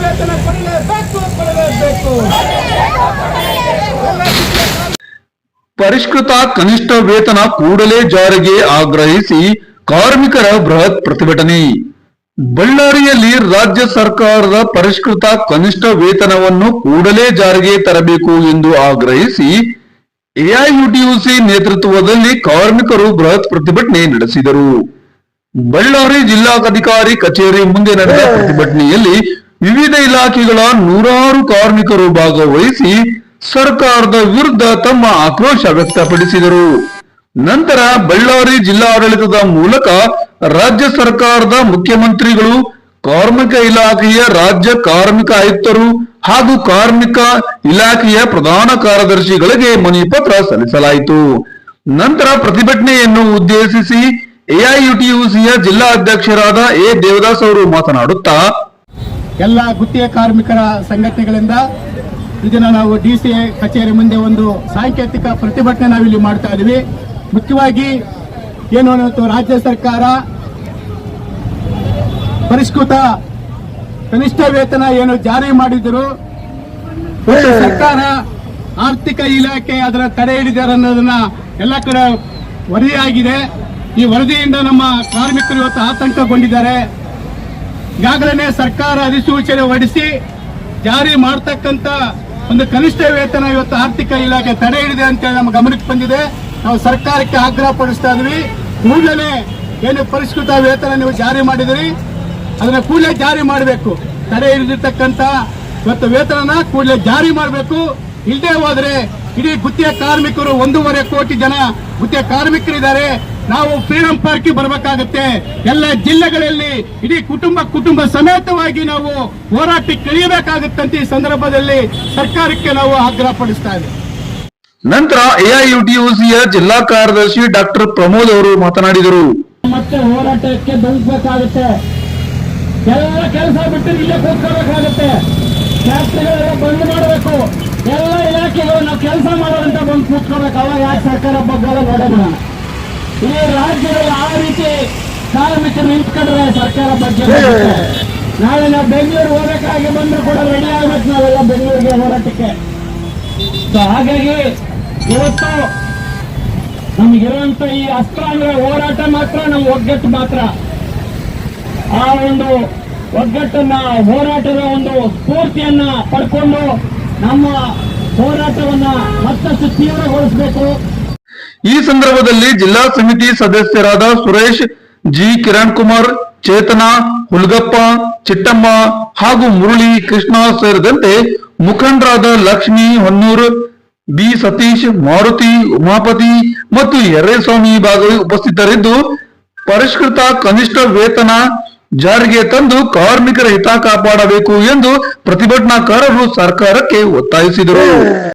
ವೇತನ ಕೊಡಲೇಬೇಕು. ಪರಿಷ್ಕೃತ ಕನಿಷ್ಠ ವೇತನ ಕೂಡಲೇ ಜಾರಿಗೆ ಆಗ್ರಹಿಸಿ ಕಾರ್ಮಿಕರ ಬೃಹತ್ ಪ್ರತಿಭಟನೆ. ಬಳ್ಳಾರಿಯಲ್ಲಿ ರಾಜ್ಯ ಸರ್ಕಾರದ ಪರಿಷ್ಕೃತ ಕನಿಷ್ಠ ವೇತನವನ್ನು ಕೂಡಲೇ ಜಾರಿಗೆ ತರಬೇಕು ಎಂದು ಆಗ್ರಹಿಸಿ ಎಐಯುಟಿಯುಸಿ ನೇತೃತ್ವದಲ್ಲಿ ಕಾರ್ಮಿಕರು ಬೃಹತ್ ಪ್ರತಿಭಟನೆ ನಡೆಸಿದರು. ಬಳ್ಳಾರಿ ಜಿಲ್ಲಾಧಿಕಾರಿ ಕಚೇರಿ ಮುಂದೆ ನಡೆದ ಪ್ರತಿಭಟನೆಯಲ್ಲಿ ವಿವಿಧ ಇಲಾಖೆಗಳ ನೂರಾರು ಕಾರ್ಮಿಕರು ಭಾಗವಹಿಸಿ ಸರ್ಕಾರದ ವಿರುದ್ಧ ತಮ್ಮ ಆಕ್ರೋಶ ವ್ಯಕ್ತಪಡಿಸಿದರು. ನಂತರ ಬಳ್ಳಾರಿ ಜಿಲ್ಲಾಡಳಿತದ ಮೂಲಕ ರಾಜ್ಯ ಸರ್ಕಾರದ ಮುಖ್ಯಮಂತ್ರಿಗಳು, ಕಾರ್ಮಿಕ ಇಲಾಖೆಯ ರಾಜ್ಯ ಕಾರ್ಮಿಕ ಆಯುಕ್ತರು ಹಾಗೂ ಕಾರ್ಮಿಕ ಇಲಾಖೆಯ ಪ್ರಧಾನ ಕಾರ್ಯದರ್ಶಿಗಳಿಗೆ ಮನವಿ ಪತ್ರ ಸಲ್ಲಿಸಲಾಯಿತು. ನಂತರ ಪ್ರತಿಭಟನೆಯನ್ನು ಉದ್ದೇಶಿಸಿ ಎಐಯುಟಿಯುಸಿಯ ಜಿಲ್ಲಾ ಅಧ್ಯಕ್ಷರಾದ ಎ ದೇವದಾಸ್ ಅವರು ಮಾತನಾಡುತ್ತಾ, ಎಲ್ಲ ಗುತ್ತಿಗೆ ಕಾರ್ಮಿಕರ ಸಂಘಟನೆಗಳಿಂದ ಇದನ್ನ ನಾವು ಡಿಸಿಎ ಕಚೇರಿ ಮುಂದೆ ಒಂದು ಸಾಂಕೇತಿಕ ಪ್ರತಿಭಟನೆ ನಾವಿಲ್ಲಿ ಮಾಡ್ತಾ ಇದೀವಿ. ಮುಖ್ಯವಾಗಿ ಏನು ರಾಜ್ಯ ಸರ್ಕಾರ ಪರಿಷ್ಕೃತ ಕನಿಷ್ಠ ವೇತನ ಏನು ಜಾರಿ ಮಾಡಿದ್ರು, ಸರ್ಕಾರ ಆರ್ಥಿಕ ಇಲಾಖೆ ಅದರ ತಡೆ ಹಿಡಿದಾರೆ ಅನ್ನೋದನ್ನ ಎಲ್ಲ ಕಡೆ ವರದಿಯಾಗಿದೆ. ಈ ವರದಿಯಿಂದ ನಮ್ಮ ಕಾರ್ಮಿಕರು ಇವತ್ತು ಆತಂಕಗೊಂಡಿದ್ದಾರೆ. ಈಗಾಗಲೇ ಸರ್ಕಾರ ಅಧಿಸೂಚನೆ ಹೊರಡಿಸಿ ಜಾರಿ ಮಾಡತಕ್ಕಂತ ಒಂದು ಕನಿಷ್ಠ ವೇತನ ಇವತ್ತು ಆರ್ಥಿಕ ಇಲಾಖೆ ತಡೆ ಹಿಡಿದೆ ಅಂತೇಳಿ ನಮ್ಮ ಗಮನಕ್ಕೆ ಬಂದಿದೆ. ನಾವು ಸರ್ಕಾರಕ್ಕೆ ಆಗ್ರಹ ಪಡಿಸ್ತಾ ಇದ್ವಿ, ಕೂಡಲೇ ಏನು ಪರಿಷ್ಕೃತ ವೇತನ ನೀವು ಜಾರಿ ಮಾಡಿದ್ರಿ ಅದನ್ನ ಕೂಡಲೇ ಜಾರಿ ಮಾಡಬೇಕು. ತಡೆ ಹಿಡಿದಿರ್ತಕ್ಕಂತ ಇವತ್ತು ವೇತನ ಕೂಡಲೇ ಜಾರಿ ಮಾಡಬೇಕು. ಇಲ್ಲದೆ ಹೋದ್ರೆ ಇಡೀ ಗುತ್ತಿಗೆ ಕಾರ್ಮಿಕರು 1.5 ಕೋಟಿ ಜನ ಗುತ್ತಿಗೆ ಕಾರ್ಮಿಕರಿದ್ದಾರೆ. ನಾವು ಫ್ರೀಡಂ ಪಾರ್ಕ್ಗೆ ಬರಬೇಕಾಗುತ್ತೆ. ಎಲ್ಲ ಜಿಲ್ಲೆಗಳಲ್ಲಿ ಇಡೀ ಕುಟುಂಬ ಸಮೇತವಾಗಿ ನಾವು ಹೋರಾಟಕ್ಕೆ ಇಳಿಯಬೇಕಾಗುತ್ತಂತೆ ಈ ಸಂದರ್ಭದಲ್ಲಿ ಸರ್ಕಾರಕ್ಕೆ ನಾವು ಆಗ್ರಹ ಪಡಿಸ್ತಾ ಇದ್ದೇವೆ. ನಂತರ ಎಐಯುಟಿಯುಸಿಯ ಜಿಲ್ಲಾ ಕಾರ್ಯದರ್ಶಿ ಡಾಕ್ಟರ್ ಪ್ರಮೋದ್ ಅವರು ಮಾತನಾಡಿದರು. ಮತ್ತೆ ಹೋರಾಟಕ್ಕೆ ಬೆಳೆಸಬೇಕಾಗುತ್ತೆ. ಎಲ್ಲ ಕೆಲಸ ಬಿಟ್ಟು ಇಲ್ಲೇ ಕೂತ್ಕೋಬೇಕಾಗುತ್ತೆ. ಫ್ಯಾಕ್ಟರಿಗಳೆಲ್ಲ ಬಂದ್ ಮಾಡಬೇಕು. ಎಲ್ಲ ಇಲಾಖೆಗಳು ನಾವು ಕೆಲಸ ಮಾಡೋದಂತ ಬಂದು ಕೂತ್ಕೋಬೇಕು. ಅವಾಗ ಯಾಕೆ ಸರ್ಕಾರ ಬಗ್ಗಲ್ಲ ನೋಡೋಣ. ಈ ರಾಜ್ಯದಲ್ಲಿ ಆ ರೀತಿ ಕಾರ್ಮಿಕರು ನಿಂತ್ಕೊಂಡ್ರೆ ಸರ್ಕಾರ ಬಗ್ಗೆ ನಾಳೆ ನಾವು ಬೆಂಗಳೂರು ಹೋಗಬೇಕಾಗಿ ಬಂದ್ರು ಕೂಡ ರೆಡಿ ಆಗ್ಬೇಕು ನಾವೆಲ್ಲ ಬೆಂಗಳೂರಿಗೆ ಹೋರಾಟಕ್ಕೆ. ಹಾಗಾಗಿ ಇವತ್ತು ನಮಗಿರುವಂತ ಈ ಅಸ್ತ್ರ ಅಂದ್ರೆ ಹೋರಾಟ ಮಾತ್ರ, ನಮ್ಮ ಒಗ್ಗಟ್ಟು ಮಾತ್ರ. ಆ ಒಂದು ಒಗ್ಗಟ್ಟನ್ನ, ಹೋರಾಟದ ಒಂದು ಸ್ಫೂರ್ತಿಯನ್ನ ಪಡ್ಕೊಂಡು ನಮ್ಮ ಹೋರಾಟವನ್ನ ಮತ್ತಷ್ಟು ತೀವ್ರಗೊಳಿಸಬೇಕು. ಈ ಸಂದರ್ಭದಲ್ಲಿ ಜಿಲ್ಲಾ ಸಮಿತಿ ಸದಸ್ಯರಾದ ಸುರೇಶ್, ಜಿ ಕಿರಣ್ ಕುಮಾರ್, ಚೇತನ, ಹುಲ್ಗಪ್ಪ, ಚಿಟ್ಟಮ್ಮ ಹಾಗೂ ಮುರಳಿ, ಕೃಷ್ಣ ಸೇರಿದಂತೆ ಮುಖಂಡರಾದ ಲಕ್ಷ್ಮಿ, ಹೊನ್ನೂರ್, ಬಿ ಸತೀಶ್, ಮಾರುತಿ, ಉಮಾಪತಿ ಮತ್ತು ಯರ್ರೇಸ್ವಾಮಿ ಉಪಸ್ಥಿತರಿದ್ದು ಪರಿಷ್ಕೃತ ಕನಿಷ್ಠ ವೇತನ ಜಾರಿಗೆ ತಂದು ಕಾರ್ಮಿಕರ ಹಿತ ಕಾಪಾಡಬೇಕು ಎಂದು ಪ್ರತಿಭಟನಾಕಾರರು ಸರ್ಕಾರಕ್ಕೆ ಒತ್ತಾಯಿಸಿದರು.